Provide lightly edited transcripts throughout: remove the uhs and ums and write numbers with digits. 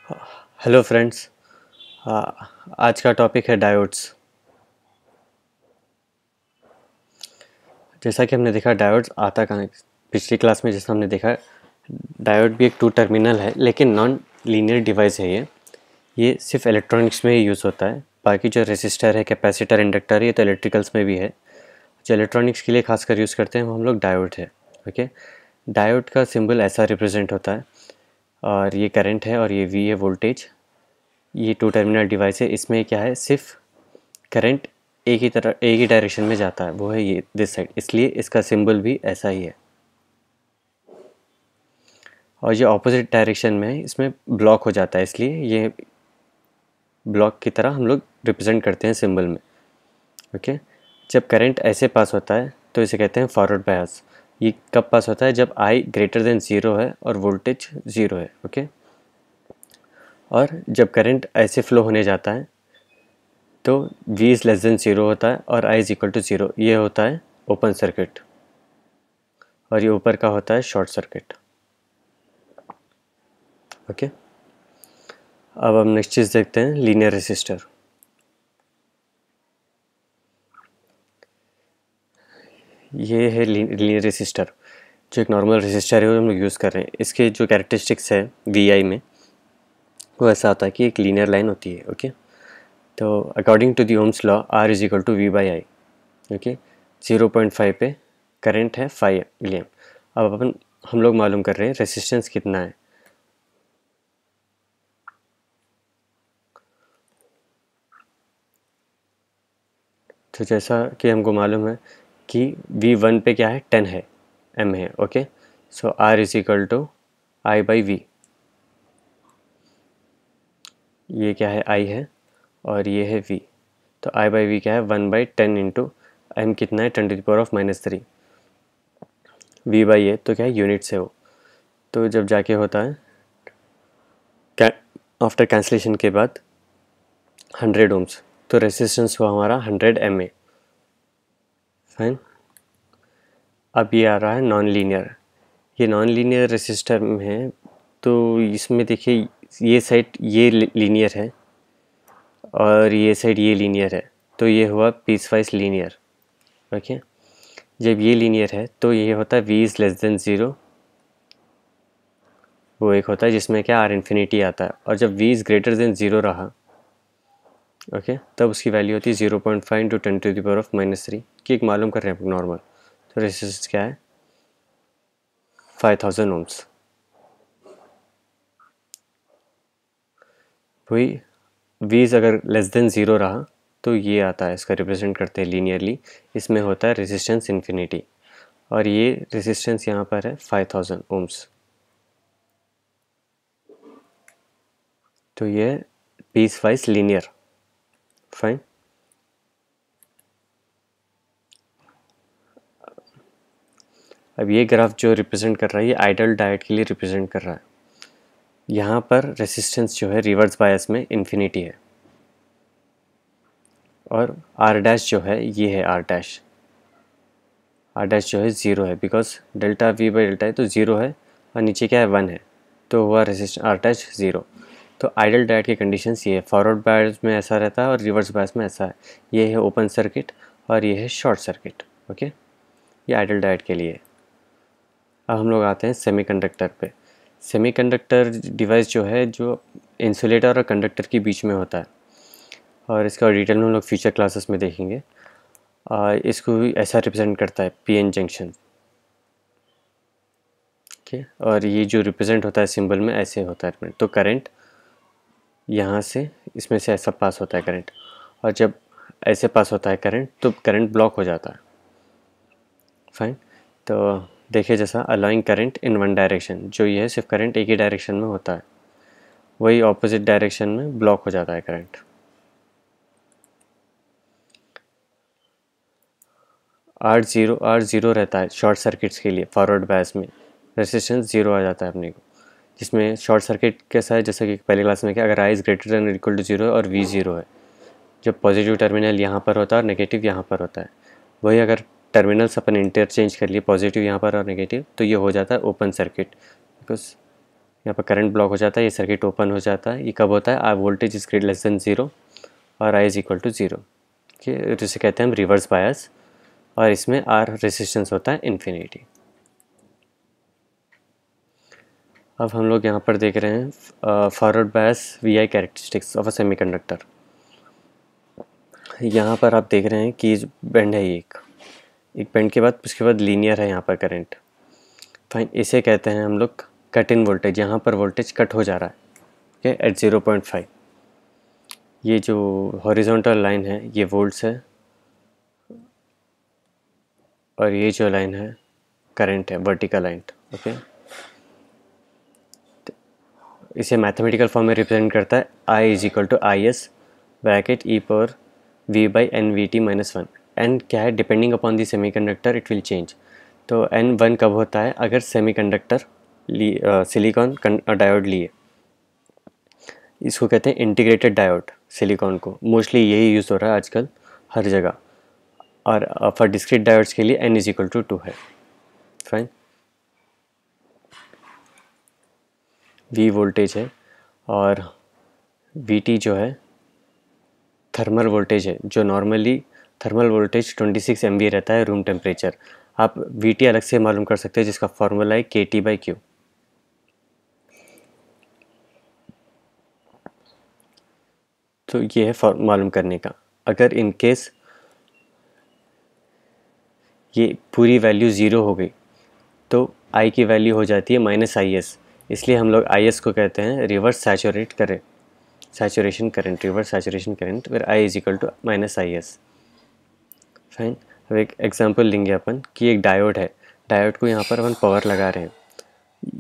Hello friends. आज का topic है डायोड्स। जैसा कि हमने देखा डायोड्स आता कहाँ है। पिछली क्लास में जैसा हमने देखा डायोड भी एक टू टर्मिनल है, लेकिन नॉन लीनियर डिवाइस है। ये सिर्फ इलेक्ट्रॉनिक्स में ही यूज़ होता है। बाकी जो रेसिस्टर है, कैपेसिटर, इंडक्टर, ये तो इलेक्ट्रिकल्स में भी है। जो इलेक्ट्रॉनिक्स के लिए खासकर यूज़ करते हैं वो हम लोग डायोड है। ओके, डायोड का सिंबल ऐसा रिप्रेजेंट होता है, और ये करंट है और ये वी है वोल्टेज। ये टू टर्मिनल डिवाइस है। इसमें क्या है, सिर्फ करंट एक ही डायरेक्शन में जाता है, वो है ये दिस साइड, इसलिए इसका सिंबल भी ऐसा ही है। और ये ऑपोजिट डायरेक्शन में है, इसमें ब्लॉक हो जाता है, इसलिए ये ब्लॉक की तरह हम लोग रिप्रेजेंट करते हैं सिंबल में। ओके, जब करंट ऐसे पास होता है तो इसे कहते हैं फॉरवर्ड बायस। ये कब पास होता है, जब आई ग्रेटर देन ज़ीरो है और वोल्टेज ज़ीरो है। ओके, और जब करंट ऐसे फ्लो होने जाता है तो V is less than zero होता है और I is equal to zero. ये होता है ओपन सर्किट, और ये ऊपर का होता है शॉर्ट सर्किट। ओके, अब हम नेक्स्ट चीज़ देखते हैं, लीनियर रेसिस्टर। ये है लीनियर रेसिस्टर, जो एक नॉर्मल रेसिस्टर है वो हम लोग यूज़ कर रहे हैं। इसके जो कैरेक्टरिस्टिक्स है VI में, वो ऐसा होता है कि एक लीनियर लाइन होती है। ओके, तो according to the Ohm's law R is equal to V/I। Okay, 0.5 पे करंट है 5 मिलियन। अब हम लोग मालूम कर रहे हैं रेसिस्टेंस कितना है। तो जैसा कि हमको मालूम है कि V1 पे क्या है, 10 है, M है। Okay, so R is equal to I/V। ये क्या है, I है और ये है V। तो I/V क्या है, 1/10 इंटू M कितना है, 10⁻³ V/A तो क्या है, यूनिट्स है वो। तो जब जाके होता है आफ्टर कैंसलेशन के बाद 100 ओम्स, तो रेसिस्टेंस हुआ हमारा 100 MA। फाइन। अब ये आ रहा है नॉन लीनियर। ये नॉन लीनियर रेसिस्टर में है, तो इसमें देखिए ये साइड ये लीनियर है और ये साइड ये लीनियर है, तो ये हुआ पीस वाइज लीनियर। ओके, जब ये लीनियर है तो ये होता है V is less than zero, वो एक होता है जिसमें क्या R इन्फिनिटी आता है। और जब V is greater than zero रहा, ओके, तब उसकी वैल्यू होती है 0.5 इंटू 10⁻³ की एक मालूम कर रहे हैं नॉर्मल। तो रेसिस्टेंस क्या है, 5000 ओम्स। वही वीज अगर लेस देन ज़ीरो रहा तो ये आता है, इसका रिप्रेजेंट करते हैं लीनियरली। इसमें होता है रेजिस्टेंस इन्फिनिटी, और ये रेजिस्टेंस यहाँ पर है 5000 ओम्स। तो ये पीस वाइज लीनियर। फाइन। अब ये ग्राफ जो रिप्रेजेंट कर रहा है, ये आइडल डायोड के लिए रिप्रेजेंट कर रहा है। यहाँ पर रेसिस्टेंस जो है रिवर्स बायस में इन्फिनिटी है, और आर डैश जो है ये है आर डैश। आर डैश जो है ज़ीरो है, because delta V by delta है तो ज़ीरो है, और नीचे क्या है 1 है, तो हुआ रेसिस्टेंस आर डैश ज़ीरो। तो आइडल डायोड की कंडीशंस ये है, फॉरवर्ड बायस में ऐसा रहता है और रिवर्स बायस में ऐसा है। ये है ओपन सर्किट और ये है शॉर्ट सर्किट। ओके, ये आइडल डायोड के लिए। अब हम लोग आते हैं सेमीकंडक्टर पे। सेमीकंडक्टर डिवाइस जो है, जो इंसुलेटर और कंडक्टर के बीच में होता है, और इसका डिटेल में हम लोग फ्यूचर क्लासेस में देखेंगे। इसको ऐसा रिप्रेजेंट करता है PN जंक्शन। ओके, और ये जो रिप्रेजेंट होता है सिंबल में ऐसे होता है। तो करंट यहाँ से इसमें से ऐसा पास होता है करंट, और जब ऐसे पास होता है करंट तो करंट ब्लॉक हो जाता है। फाइन। तो देखिए, जैसा allowing current in one direction, जो ये है सिर्फ करंट एक ही डायरेक्शन में होता है, वही ऑपोजिट डायरेक्शन में ब्लॉक हो जाता है करंट। आर ज़ीरो रहता है शॉर्ट सर्किट्स के लिए। फॉरवर्ड बायस में रेसिस्टेंस ज़ीरो आ जाता है अपने को, जिसमें शॉर्ट सर्किट कैसा है, जैसा कि पहले क्लास में क्या, अगर I is greater than equal to zero और V ज़ीरो है, जब पॉजिटिव टर्मिनल यहाँ पर होता है और नेगेटिव यहाँ पर होता है। वही अगर टर्मिनल्स अपन इंटरचेंज कर लिए, पॉजिटिव यहाँ पर और नेगेटिव, तो ये हो जाता है ओपन सर्किट, बिकॉज यहाँ पर करंट ब्लॉक हो जाता है, ये सर्किट ओपन हो जाता है। ये कब होता है? I voltage is greater less than 0 और आई इज इक्वल टू 0, जिसे कहते हैं हम रिवर्स बायस, और इसमें आर रेजिस्टेंस होता है इन्फिनिटी। अब हम लोग यहाँ पर देख रहे हैं forward bias V I characteristics of a semiconductor. यहाँ पर आप देख रहे हैं कि बेंड है, ये एक बेंड के बाद उसके बाद लीनियर है यहाँ पर करंट। फाइन, इसे कहते हैं हम लोग कट इन वोल्टेज। यहाँ पर वोल्टेज कट हो जा रहा है, ओके, एट 0.5। ये जो हॉरिजॉन्टल लाइन है ये वोल्ट्स है, और ये जो लाइन है करंट है, वर्टिकल लाइन, ओके। इसे मैथमेटिकल फॉर्म में रिप्रेजेंट करता है I is equal to I S bracket E power V by N V T minus 1। N क्या है? Depending upon the semiconductor it will change. तो N 1 कब होता है? अगर सेमीकंडक्टर सिलिकॉन डायोड लिए, इसको कहते हैं इंटीग्रेटेड डायोड। सिलिकॉन को मोस्टली यही यूज़ हो रहा है आजकल हर जगह, और फॉर डिस्क्रीट डायोड्स के लिए n इज इक्वल टू 2 है। फाइन, v वोल्टेज है और vt जो है थर्मल वोल्टेज है, जो नॉर्मली थर्मल वोल्टेज 26 MV रहता है रूम टेम्परेचर। आप vt अलग से मालूम कर सकते हैं, जिसका फॉर्मूला है kT/Q। तो ये है मालूम करने का। अगर इन केस ये पूरी वैल्यू ज़ीरो हो गई तो I की वैल्यू हो जाती है -IS। इसलिए हम लोग IS को कहते हैं रिवर्स सैचुरेट करें, saturation current, reverse saturation current, फिर I is equal to -IS। Fine, अब एक एग्जांपल लेंगे अपन कि एक डायोड है, डायोड को यहाँ पर अपन पावर लगा रहे हैं।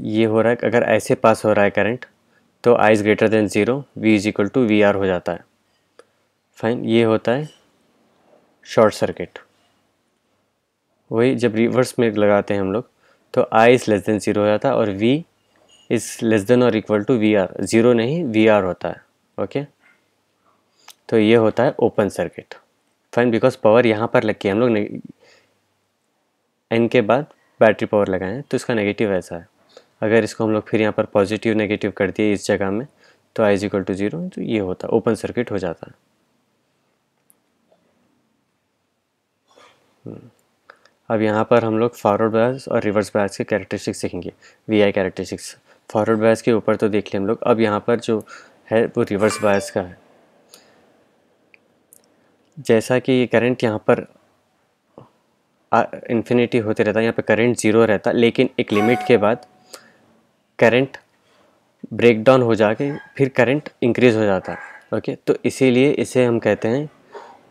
ये हो रहा है, अगर ऐसे पास हो रहा है करंट तो I is greater than 0, V is equal to VR हो जाता है। फाइन, ये होता है शॉर्ट सर्किट। वही जब रिवर्स में लगाते हैं हम लोग तो I इज़ लेस देन 0 हो जाता है और V इज़ लेस देन और इक्वल टू VR, 0 नहीं VR होता है, ओके। तो ये होता है open circuit. Fine, because power यहाँ पर लग के हम लोग N के बाद बैटरी पावर लगाएं तो इसका नेगेटिव ऐसा है। अगर इसको हम लोग फिर यहाँ पर पॉजिटिव नेगेटिव कर दिए इस जगह में तो I इज इक्वल टू 0, तो ये होता है ओपन सर्किट हो जाता है। अब यहाँ पर हम लोग फॉरवर्ड बायस और रिवर्स बायस के कैरेक्टरिस्टिक्स सीखेंगे, VI कैरेक्टरिस्टिक्स। फॉरवर्ड बायस के ऊपर तो देख लिया हम लोग, अब यहाँ पर जो है वो रिवर्स बायस का है। जैसा कि ये करंट यहाँ पर इन्फिनिटी होते रहता है, यहाँ पर करंट 0 रहता है, लेकिन एक लिमिट के बाद करंट ब्रेक डाउन हो जाके फिर करंट इंक्रीज़ हो जाता है, ओके। तो इसीलिए इसे हम कहते हैं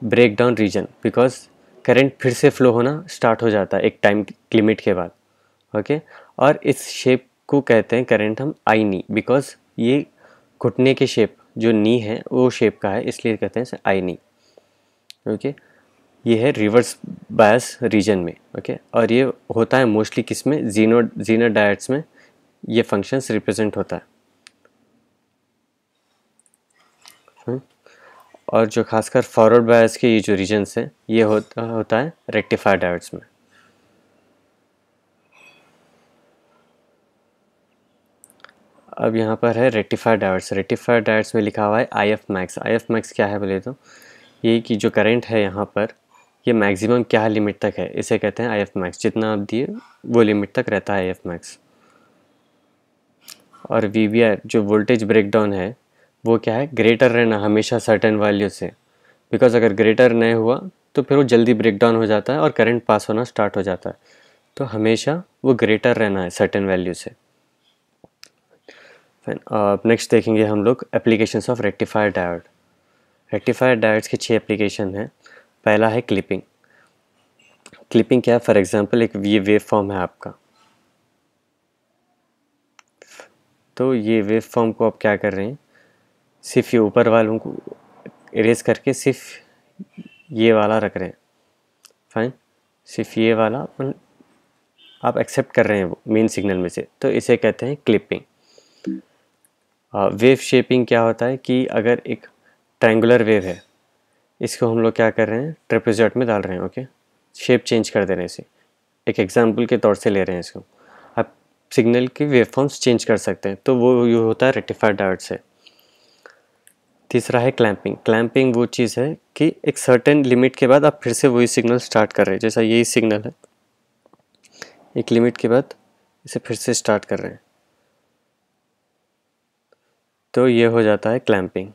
break down region, because current फिर से फ्लो होना स्टार्ट हो जाता है एक टाइम लिमिट के बाद, ओके। और इस शेप को कहते हैं करंट हम आई नी, बिकॉज ये घुटने के शेप जो नी है वो शेप का है, इसलिए कहते हैं इसे आई नी, ओके। ये है रिवर्स बायस रीजन में, ओके। और ये होता है मोस्टली किस में? जीनर डायोड्स में ये फंक्शंस रिप्रेजेंट होता है। और जो खासकर फॉरवर्ड बायस के ये जो रीजन्स हैं ये होता है रेक्टिफायर डायोड्स में। अब यहाँ पर है रेक्टिफायर डायोड्स। रेक्टिफायर डायोड्स में लिखा हुआ है IF मैक्स। IF मैक्स क्या है बोले तो ये कि जो करंट है यहाँ पर ये मैक्सिमम क्या लिमिट तक है, इसे कहते हैं IF मैक्स। जितना आप दिए वो लिमिट तक रहता है IF मैक्स। और VBR जो वोल्टेज ब्रेकडाउन है वो क्या है? ग्रेटर रहना हमेशा सर्टेन वैल्यू से, बिकॉज अगर ग्रेटर नहीं हुआ तो फिर वो जल्दी ब्रेकडाउन हो जाता है और करंट पास होना स्टार्ट हो जाता है। तो हमेशा वो ग्रेटर रहना है सर्टेन वैल्यू से। नेक्स्ट देखेंगे हम लोग applications of rectifier diode. Rectifier diodes के 6 एप्लीकेशन हैं। पहला है क्लिपिंग। क्लिपिंग क्या है? फॉर एग्जांपल एक ये वेव फॉर्म है आपका, तो ये वेव फॉर्म को आप क्या कर रहे हैं, सिर्फ ये ऊपर वालों को इरेज करके सिर्फ ये वाला रख रहे हैं। फाइन, सिर्फ ये वाला आप एक्सेप्ट कर रहे हैं वो मेन सिग्नल में से, तो इसे कहते हैं क्लिपिंग। वेव शेपिंग क्या होता है कि अगर एक ट्रायंगुलर वेव है, इसको हम लोग क्या कर रहे हैं, ट्रेपेजॉइड में डाल रहे हैं, ओके। शेप चेंज कर दे रहे हैं इसे, एक एग्जांपल के तौर से ले रहे हैं इसको। अब सिग्नल की वेवफॉर्म्स चेंज कर सकते हैं, तो वो ये होता है रेक्टिफायर डायोड से। तीसरा है क्लैंपिंग। क्लैंपिंग वो चीज़ है कि एक सर्टेन लिमिट के बाद आप फिर से वही सिग्नल स्टार्ट कर रहे हैं, जैसा यही सिग्नल है, एक लिमिट के बाद इसे फिर से स्टार्ट कर रहे हैं, तो ये हो जाता है क्लैंपिंग।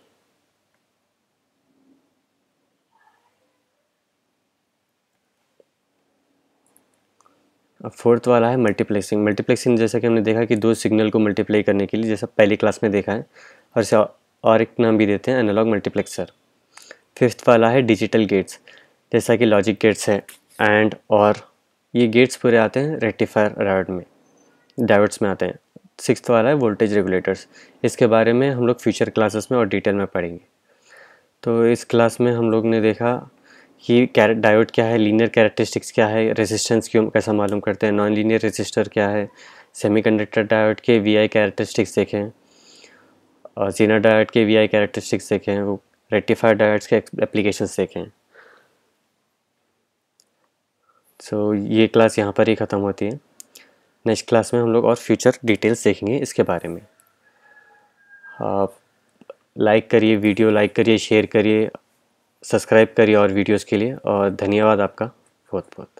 अब फोर्थ वाला है मल्टीप्लेक्सिंग। मल्टीप्लेक्सिंग जैसा कि हमने देखा कि दो सिग्नल को मल्टीप्लाई करने के लिए, जैसा पहली क्लास में देखा है, और इसे और एक नाम भी देते हैं एनालॉग मल्टीप्लेक्सर। फिफ्थ वाला है डिजिटल गेट्स, जैसा कि लॉजिक गेट्स है, एंड और ये गेट्स पूरे आते हैं रेक्टिफायर डायोड्स में आते हैं। सिक्स्थ वाला है वोल्टेज रेगुलेटर्स। इसके बारे में हम लोग फ्यूचर क्लासेस में और डिटेल में पढ़ेंगे। तो इस क्लास में हम लोग ने देखा कि डायोड क्या है, लीनियर कैरेक्टरिस्टिक्स क्या है, रेजिस्टेंस क्यों कैसा मालूम करते हैं, नॉन लीनियर रेजिस्टर क्या है, सेमीकंडक्टर डायोड के वीआई कैरेक्टरिस्टिक्स देखें, और जेनर डायोड के वीआई कैरेक्टरिस्टिक्स देखें, वो रेक्टिफायर डायोड्स के एप्लीकेशंस देखें। सो ये क्लास यहाँ पर ही ख़त्म होती है। नेक्स्ट क्लास में हम लोग और फ्यूचर डिटेल्स देखेंगे इसके बारे में। आप लाइक करिए, वीडियो लाइक करिए, शेयर करिए, सब्सक्राइब करिए और वीडियोस के लिए, और धन्यवाद आपका बहुत बहुत।